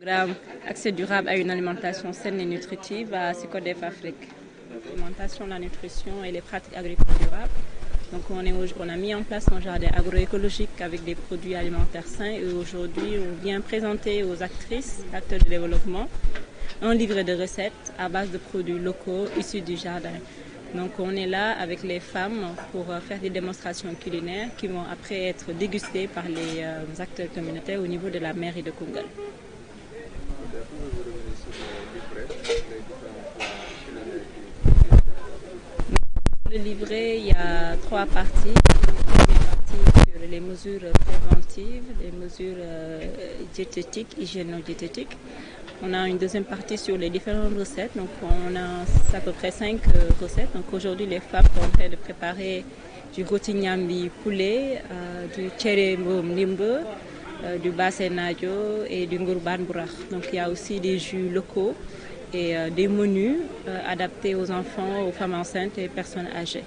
Programme Accès durable à une alimentation saine et nutritive à SYCODEF Afrique. L'alimentation, la nutrition et les pratiques agricoles durables. Donc on a mis en place un jardin agroécologique avec des produits alimentaires sains et aujourd'hui on vient présenter aux actrices, acteurs de développement, un livret de recettes à base de produits locaux issus du jardin. Donc on est là avec les femmes pour faire des démonstrations culinaires qui vont après être dégustées par les acteurs communautaires au niveau de la mairie de Koungheul. Le livret, il y a 3 parties. Une partie sur les mesures préventives, les mesures diététiques, hygiéno-diététiques. On a une deuxième partie sur les différentes recettes. Donc on a à peu près 5 recettes. Donc aujourd'hui, les femmes sont en train de préparer du roti nyambi poulet, du tchere nimbe, du basse nadio et du ngourban bourach. Donc il y a aussi des jus locaux et des menus adaptés aux enfants, aux femmes enceintes et personnes âgées.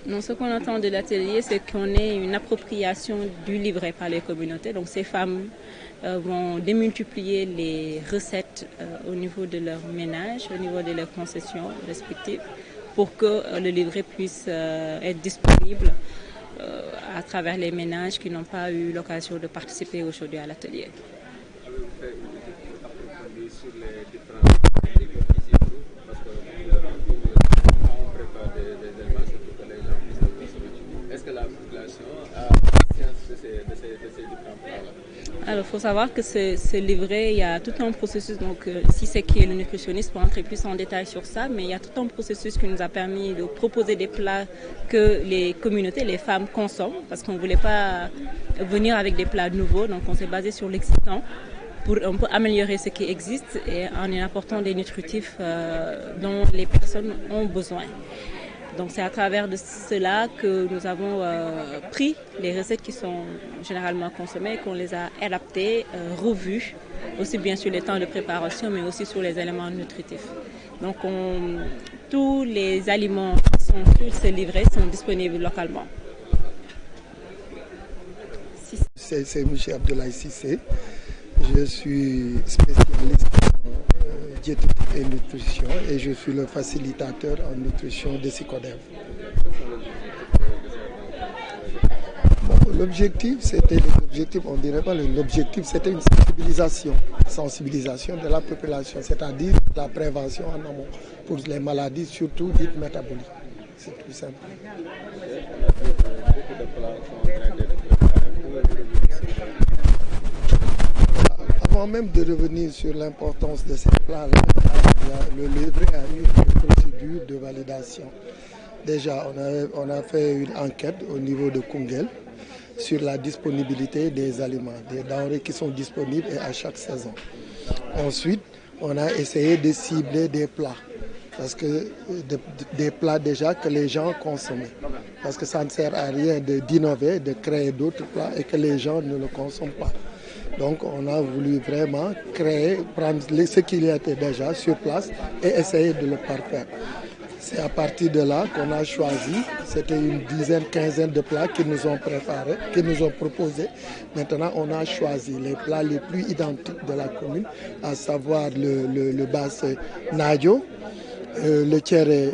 Non, ce qu'on attend de l'atelier, c'est qu'on ait une appropriation du livret par les communautés. Donc ces femmes vont démultiplier les recettes au niveau de leur ménage, au niveau de leurs concessions respectives, pour que le livret puisse être disponible à travers les ménages qui n'ont pas eu l'occasion de participer aujourd'hui à l'atelier. Est-ce que la population a conscience de ces différents plans-là? Alors, il faut savoir que ce livret, il y a tout un processus. Donc, ici, c'est qui est le nutritionniste pour entrer plus en détail sur ça, mais il y a tout un processus qui nous a permis de proposer des plats que les communautés, les femmes consomment, parce qu'on ne voulait pas venir avec des plats nouveaux. Donc, on s'est basé sur l'existant pour un peu améliorer ce qui existe et en y apportant des nutritifs dont les personnes ont besoin. Donc c'est à travers de cela que nous avons pris les recettes qui sont généralement consommées, qu'on les a adaptées, revues, aussi bien sur les temps de préparation, mais aussi sur les éléments nutritifs. Donc tous les aliments qui sont sur ce livret sont disponibles localement. C'est M. Abdoulaye Sissé. Je suis spécialiste en diététique et nutrition et je suis le facilitateur en nutrition de SYCODEF. Bon, l'objectif, c'était on dirait pas l'objectif, c'était une sensibilisation de la population, c'est-à-dire la prévention en amont pour les maladies, surtout dites métaboliques. C'est tout simple. Avant même de revenir sur l'importance de ces plats-là, le livret a eu une procédure de validation. Déjà, on a fait une enquête au niveau de Koungheul sur la disponibilité des aliments, des denrées qui sont disponibles et à chaque saison. Ensuite, on a essayé de cibler des plats, parce que des plats déjà que les gens consomment. Parce que ça ne sert à rien d'innover, de créer d'autres plats et que les gens ne le consomment pas. Donc on a voulu vraiment prendre ce qu'il y était déjà sur place et essayer de le parfaire. C'est à partir de là qu'on a choisi, c'était une quinzaine de plats qu'ils nous ont préparés, qu'ils nous ont proposés. Maintenant on a choisi les plats les plus identiques de la commune, à savoir le basse nadio, le tchere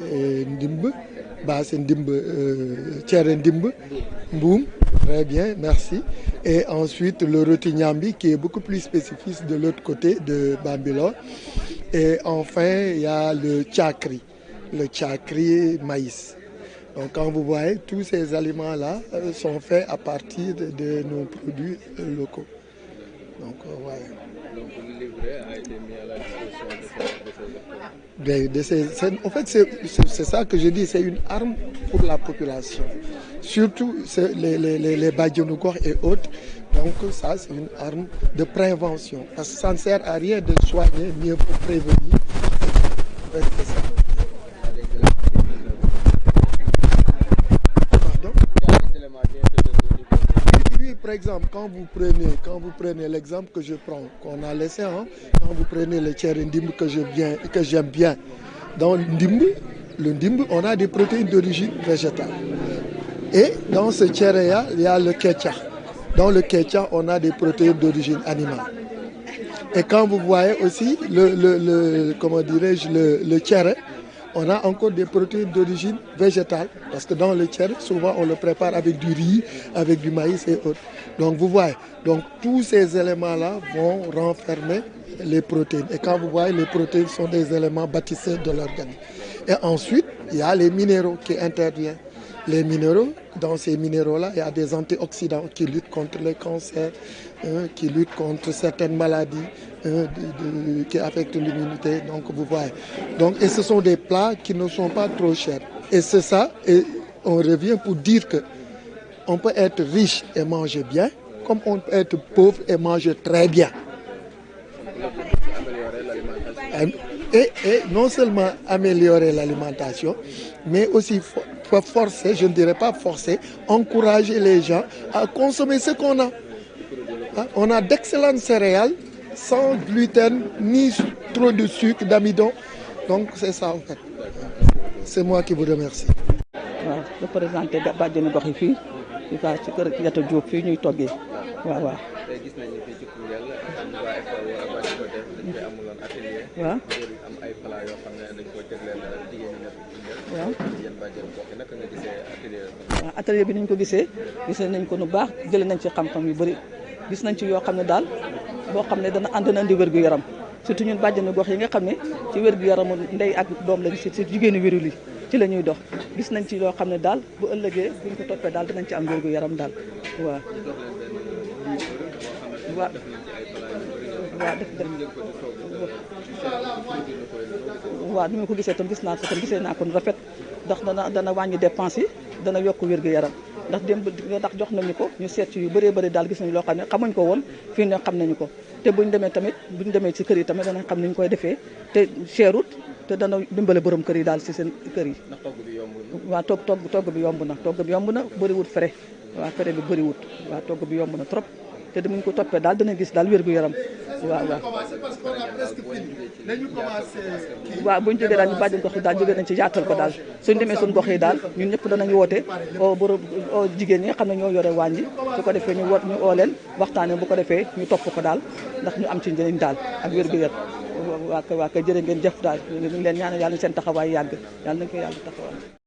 ndimbe, basse ndimbe, tchere ndimbe, mboum. Très bien, merci. Et ensuite, le roti nyambi qui est beaucoup plus spécifique de l'autre côté de Bambilor. Et enfin, il y a le tchakri maïs. Donc, quand vous voyez, tous ces aliments-là sont faits à partir de nos produits locaux. Donc, voilà. Donc, le livret a été mis à la disposition de en fait, c'est ça que je dis, c'est une arme pour la population. Surtout les Badionougor et autres. Donc ça, c'est une arme de prévention. Parce que ça ne sert à rien de soigner, mieux pour prévenir. Pardon? Oui, par exemple, quand vous prenez l'exemple que je prends, qu'on a laissé, quand vous prenez le tchere ndimbe que j'aime bien, dans le ndimbe, on a des protéines d'origine végétale. Et dans ce tchere, il y a le ketchup. Dans le ketchup, on a des protéines d'origine animale. Et quand vous voyez aussi comment dirais-je, le tchéré, on a encore des protéines d'origine végétale, parce que dans le tchéré, souvent on le prépare avec du riz, avec du maïs et autres. Donc vous voyez, donc tous ces éléments-là vont renfermer les protéines. Et quand vous voyez, les protéines sont des éléments bâtisseurs de l'organisme. Et ensuite, il y a les minéraux qui interviennent. Les minéraux, dans ces minéraux-là, il y a des antioxydants qui luttent contre les cancers, qui luttent contre certaines maladies, qui affectent l'immunité. Donc vous voyez. Donc, et ce sont des plats qui ne sont pas trop chers. Et c'est ça, et on revient pour dire que on peut être riche et manger bien, comme on peut être pauvre et manger très bien. Et non seulement améliorer l'alimentation, mais aussi forcer, je ne dirais pas forcer, encourager les gens à consommer ce qu'on a. On a d'excellentes céréales, sans gluten, ni trop de sucre, d'amidon. Donc c'est ça en fait. C'est moi qui vous remercie. waaw représenté bàjjenu gox yi fii ci kër Yatta Diop fii ñuy toggee waaw waaw. tey gis nañu fii ci Koungheul waa FAO ak waa Jokalante dañ koy amuloon atelier. waaw ngir am ay plat yoo xam ne dañ koo jagleel jigéen ñi nekk Koungheul. waaw yéen bàjjenu gox yi naka nga gisee atelier bi. waaw atelier bi ni ñu ko gisee nañ ko nu baax jëlee nañ ci xam-xam yu bëri gis nañ ci yoo xam ne daal boo xam ne dana ànd na indi wér-gu-yaram surtout ñun bàjjenu gox yi nga xam ne ci wér-gu-yaramu ndey ak doom lañ si jigéenu wérul yi ci la ñuy dox gis nañ ci loo xam ne daal bu ëllëgee buñ ko toppee daal dinañ ci am wér-gu-yaram daal waaw. waaw waaw waaw ni ma ko gisee tam gis naa ko tam gisee naa ko nu rafet ndax dana wàññi dépense yi dana yokk wér-gu-yaram ndax démb ndax jox nañu ko ñu seet ci yu bëree bëri daal gis nañu loo xam ne xamuñ ko woon fii ne xam nañu ko te buñ demee ci kër yi tamit danañ xam ni ñu koy defee te cherut te dana dimbale borom kër yi daal ci seen kër yi. ndax togg bi yomb na. waaw togg bi yomb na bëriwut frais waaw frais bi bëriwut waaw togg bi yomb na trop te muñ ko toppee daal dana gis daal wér-gu-yaram waaw waaw. waaw buñ jógee daal ñu bàjjen gox yi daal jógee nañ ci yaatal ko daal suñ demee suñ gox yi daal ñun ñëpp danañ woote borom jigéen ñi nga xam ne ñoo yore waañ yi su ko defee ñu oo leen waxtaanee bu ko defee ñu topp ko daal ndax ñu am ci njëriñ daal ak wér-gu-yaram waa kay jërë ngeen jëf daal ñu ngi leen ñaanal yàlla seen taxawaay yàgg yàlla nañ ko yàlla taxawaay